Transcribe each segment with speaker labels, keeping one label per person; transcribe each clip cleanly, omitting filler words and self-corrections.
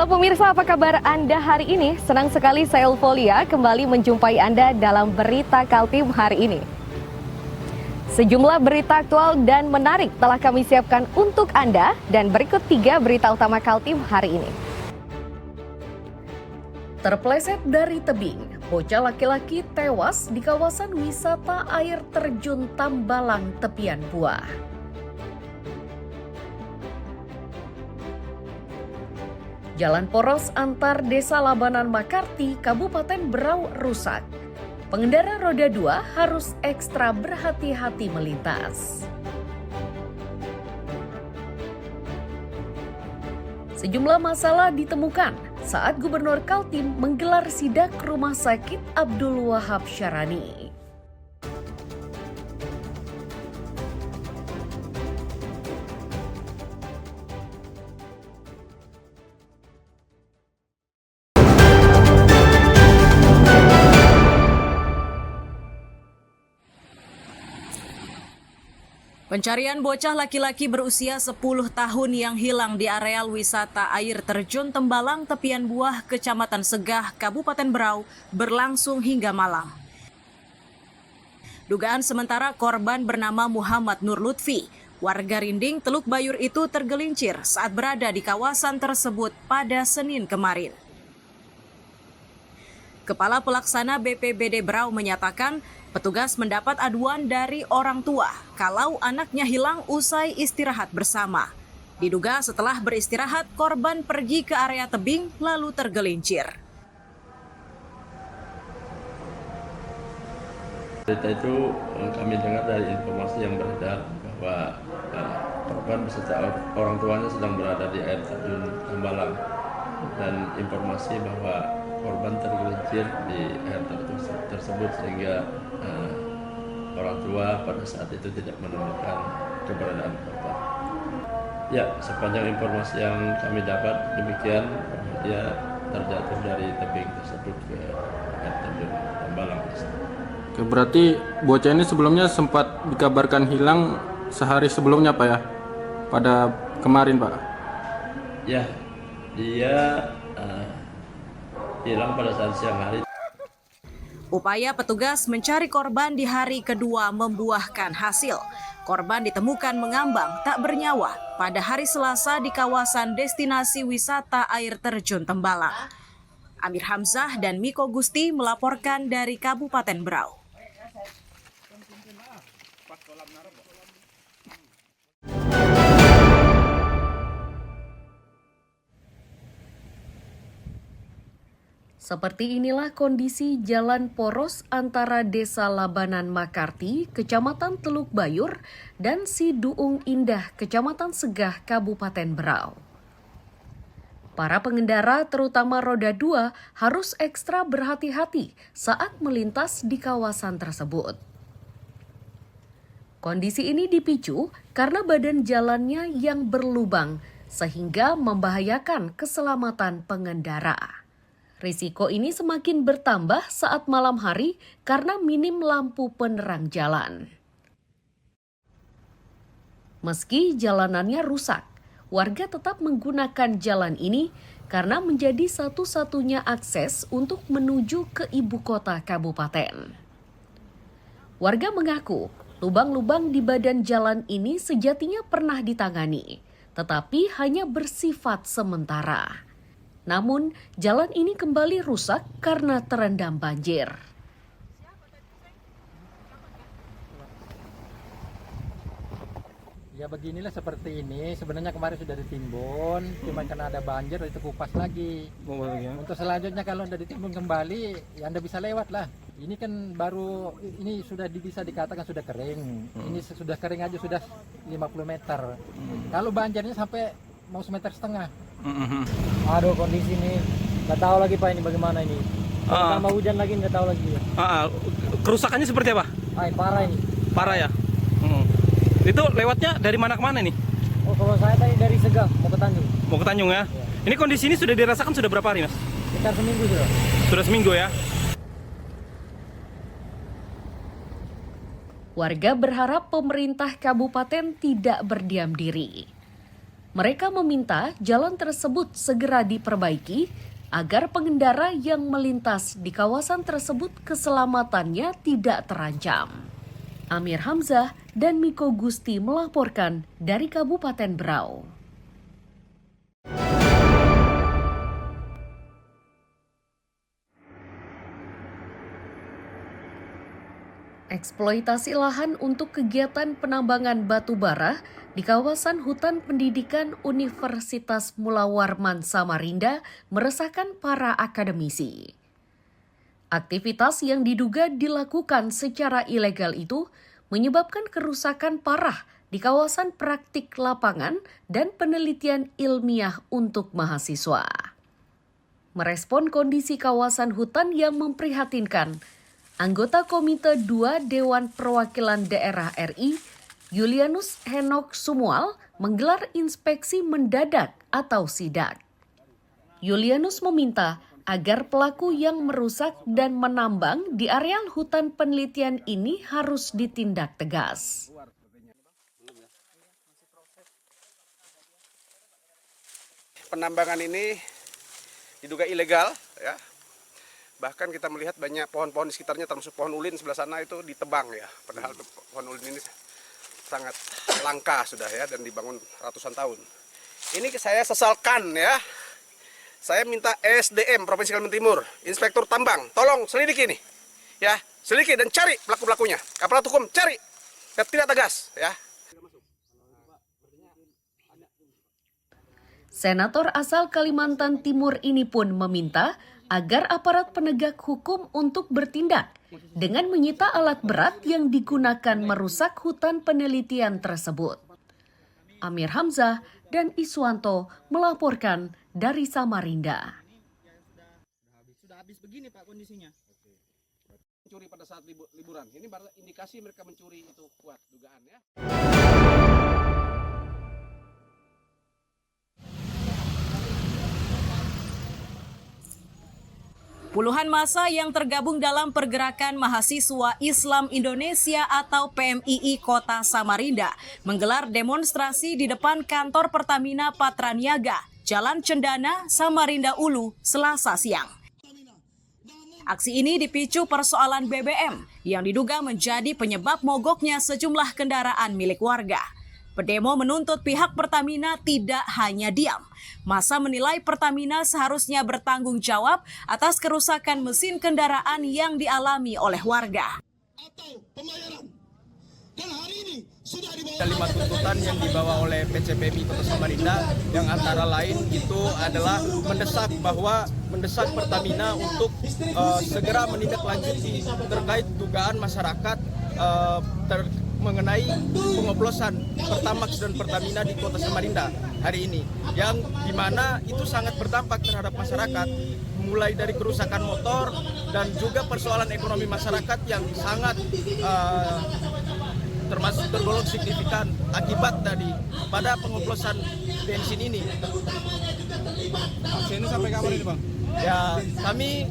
Speaker 1: Halo pemirsa, apa kabar Anda hari ini? Senang sekali saya Ulfolia kembali menjumpai Anda dalam Berita Kaltim hari ini. Sejumlah berita aktual dan menarik telah kami siapkan untuk Anda dan berikut 3 berita utama Kaltim hari ini. Terpleset dari tebing, bocah laki-laki tewas di kawasan wisata air terjun Tambalang Tepian Buah. Jalan poros antar Desa Labanan Makarti, Kabupaten Berau rusak. Pengendara roda 2 harus ekstra berhati-hati melintas. Sejumlah masalah ditemukan saat Gubernur Kaltim menggelar sidak Rumah Sakit Abdul Wahab Syarani. Pencarian bocah laki-laki berusia 10 tahun yang hilang di areal wisata air terjun Tembalang Tepian Buah, Kecamatan Segah, Kabupaten Berau berlangsung hingga malam. Dugaan sementara korban bernama Muhammad Nur Lutfi, warga Rinding, Teluk Bayur itu tergelincir saat berada di kawasan tersebut pada Senin kemarin. Kepala Pelaksana BPBD Berau menyatakan petugas mendapat aduan dari orang tua kalau anaknya hilang usai istirahat bersama. Diduga setelah beristirahat, korban pergi ke area tebing lalu tergelincir.
Speaker 2: Berita itu kami dengar dari informasi yang beredar bahwa korban beserta orang tuanya sedang berada di air terjun Tambalang dan informasi bahwa korban tergelincir di air tersebut sehingga orang tua pada saat itu tidak menemukan keberadaan korban. Ya, sepanjang informasi yang kami dapat demikian, dia terjatuh dari tebing tersebut ke air terjun Tambalang.
Speaker 3: Oke, berarti bocah ini sebelumnya sempat dikabarkan hilang sehari sebelumnya Pak ya? Pada kemarin Pak?
Speaker 2: Ya, dia hilang pada saat siang hari.
Speaker 1: Upaya petugas mencari korban di hari kedua membuahkan hasil. Korban ditemukan mengambang tak bernyawa pada hari Selasa di kawasan destinasi wisata air terjun Tembalang. Amir Hamzah dan Miko Gusti melaporkan dari Kabupaten Berau. Seperti inilah kondisi jalan poros antara Desa Labanan Makarti, Kecamatan Teluk Bayur, dan Siduung Indah, Kecamatan Segah, Kabupaten Berau. Para pengendara, terutama roda 2, harus ekstra berhati-hati saat melintas di kawasan tersebut. Kondisi ini dipicu karena badan jalannya yang berlubang, sehingga membahayakan keselamatan pengendara. Risiko ini semakin bertambah saat malam hari karena minim lampu penerang jalan. Meski jalanannya rusak, warga tetap menggunakan jalan ini karena menjadi satu-satunya akses untuk menuju ke ibu kota kabupaten. Warga mengaku lubang-lubang di badan jalan ini sejatinya pernah ditangani, tetapi hanya bersifat sementara. Namun, jalan ini kembali rusak karena terendam banjir.
Speaker 4: Ya beginilah seperti ini, sebenarnya kemarin sudah ditimbun, cuma karena ada banjir itu kupas lagi. Untuk selanjutnya kalau sudah ditimbun kembali, ya Anda bisa lewat lah. Ini kan baru, ini sudah bisa dikatakan sudah kering. Ini sudah kering aja sudah 50 meter. Kalau banjirnya sampai mau 1,5 meter.
Speaker 5: Aduh, kondisi ini nggak tahu lagi Pak ini bagaimana ini. Tambah hujan lagi nggak tahu lagi.
Speaker 6: Kerusakannya seperti apa?
Speaker 5: Parah ini.
Speaker 6: Parah ya. Itu lewatnya dari mana ke mana nih?
Speaker 5: Oh, kalau saya tadi dari Segah mau ke Tanjung.
Speaker 6: Mau ke Tanjung ya? Ini kondisi ini sudah dirasakan sudah berapa hari Mas?
Speaker 5: Sekitar seminggu sudah.
Speaker 6: Sudah seminggu ya?
Speaker 1: Warga berharap pemerintah kabupaten tidak berdiam diri. Mereka meminta jalan tersebut segera diperbaiki agar pengendara yang melintas di kawasan tersebut keselamatannya tidak terancam. Amir Hamzah dan Miko Gusti melaporkan dari Kabupaten Berau. Eksploitasi lahan untuk kegiatan penambangan batu bara di kawasan hutan pendidikan Universitas Mula Warman Samarinda meresahkan para akademisi. Aktivitas yang diduga dilakukan secara ilegal itu menyebabkan kerusakan parah di kawasan praktik lapangan dan penelitian ilmiah untuk mahasiswa. Merespon kondisi kawasan hutan yang memprihatinkan, anggota Komite 2 Dewan Perwakilan Daerah RI, Julianus Henok Sumual, menggelar inspeksi mendadak atau sidak. Julianus meminta agar pelaku yang merusak dan menambang di areal hutan penelitian ini harus ditindak tegas.
Speaker 7: Penambangan ini diduga ilegal, ya. Bahkan kita melihat banyak pohon-pohon di sekitarnya, termasuk pohon ulin sebelah sana itu ditebang ya. Padahal pohon ulin ini sangat langka sudah ya, dan dibangun ratusan tahun. Ini saya sesalkan ya. Saya minta SDM Provinsi Kalimantan Timur, Inspektur Tambang, tolong selidiki ini. Ya, selidiki dan cari pelaku-pelakunya. Aparat hukum cari. Dan tidak tegas ya.
Speaker 1: Senator asal Kalimantan Timur ini pun meminta agar aparat penegak hukum untuk bertindak dengan menyita alat berat yang digunakan merusak hutan penelitian tersebut. Amir Hamzah dan Iswanto melaporkan dari Samarinda.
Speaker 7: Sudah habis begini Pak kondisinya. Mencuri pada saat liburan. Ini baru indikasi mereka mencuri itu kuat dugaan ya.
Speaker 8: Puluhan massa yang tergabung dalam Pergerakan Mahasiswa Islam Indonesia atau PMII Kota Samarinda menggelar demonstrasi di depan kantor Pertamina Patraniaga, Jalan Cendana, Samarinda Ulu, Selasa siang. Aksi ini dipicu persoalan BBM yang diduga menjadi penyebab mogoknya sejumlah kendaraan milik warga. Pendemo menuntut pihak Pertamina tidak hanya diam. Massa menilai Pertamina seharusnya bertanggung jawab atas kerusakan mesin kendaraan yang dialami oleh warga.
Speaker 9: Kalimat tuntutan yang dibawa oleh PCPMI Kota Samarinda yang antara lain itu adalah mendesak Pertamina untuk segera menindaklanjuti terkait dugaan masyarakat mengenai pengoplosan Pertamax dan Pertamina di Kota Samarinda hari ini, yang dimana itu sangat berdampak terhadap masyarakat, mulai dari kerusakan motor dan juga persoalan ekonomi masyarakat yang sangat termasuk tergolong signifikan akibat tadi pada pengoplosan bensin ini.
Speaker 3: Aksi ini sampai kapan ini Bang?
Speaker 9: Ya, kami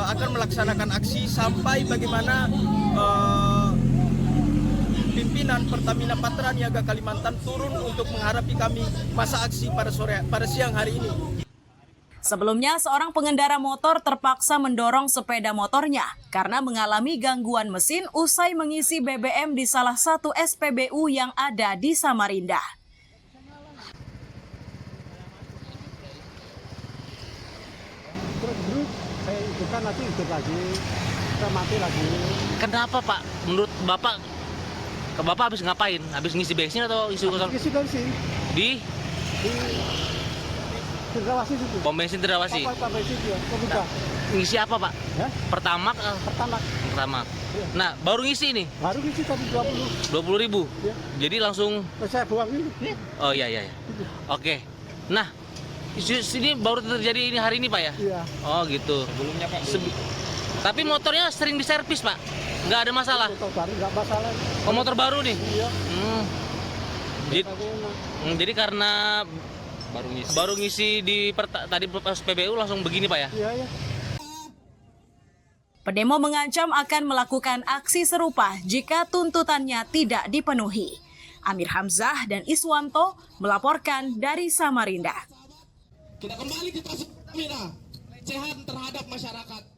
Speaker 9: akan melaksanakan aksi sampai bagaimana pimpinan Pertamina Patraniaga Kalimantan turun untuk menghadapi kami masa aksi pada siang hari ini.
Speaker 8: Sebelumnya, seorang pengendara motor terpaksa mendorong sepeda motornya karena mengalami gangguan mesin usai mengisi BBM di salah satu SPBU yang ada di Samarinda.
Speaker 5: Terus saya hidupkan nanti hidup lagi, kita mati lagi.
Speaker 6: Kenapa Pak? Menurut Bapak habis ngapain? Habis ngisi bensin atau isi kosong?
Speaker 5: Isi bensin
Speaker 6: Di
Speaker 5: Cendrawasih itu.
Speaker 6: pom bensin Cendrawasih.
Speaker 5: Pom bensin dia, pemuda.
Speaker 6: Ngisi apa Pak?
Speaker 5: Ya?
Speaker 6: Pertamax?
Speaker 5: Pertamax.
Speaker 6: Pertamax.
Speaker 5: Ya.
Speaker 6: Nah, baru ngisi nih?
Speaker 5: Baru ngisi tadi
Speaker 6: 20.000?
Speaker 5: Ya.
Speaker 6: Jadi langsung...
Speaker 5: Saya buang ini.
Speaker 6: Oh iya. Oke. Nah, sini baru terjadi ini hari ini Pak ya?
Speaker 5: Iya.
Speaker 6: Oh gitu.
Speaker 3: Sebelumnya Pak?
Speaker 6: Tapi motornya sering diservis Pak? Nggak ada masalah?
Speaker 5: Motor baru nggak masalah.
Speaker 6: Oh, motor baru nih?
Speaker 5: Iya.
Speaker 6: Jadi karena baru ngisi di tadi pas PBU langsung begini Pak ya?
Speaker 5: Iya.
Speaker 8: Pendemo mengancam akan melakukan aksi serupa jika tuntutannya tidak dipenuhi. Amir Hamzah dan Iswanto melaporkan dari Samarinda.
Speaker 10: Kita kembali ke kasus Pertamina, pelecehan terhadap masyarakat.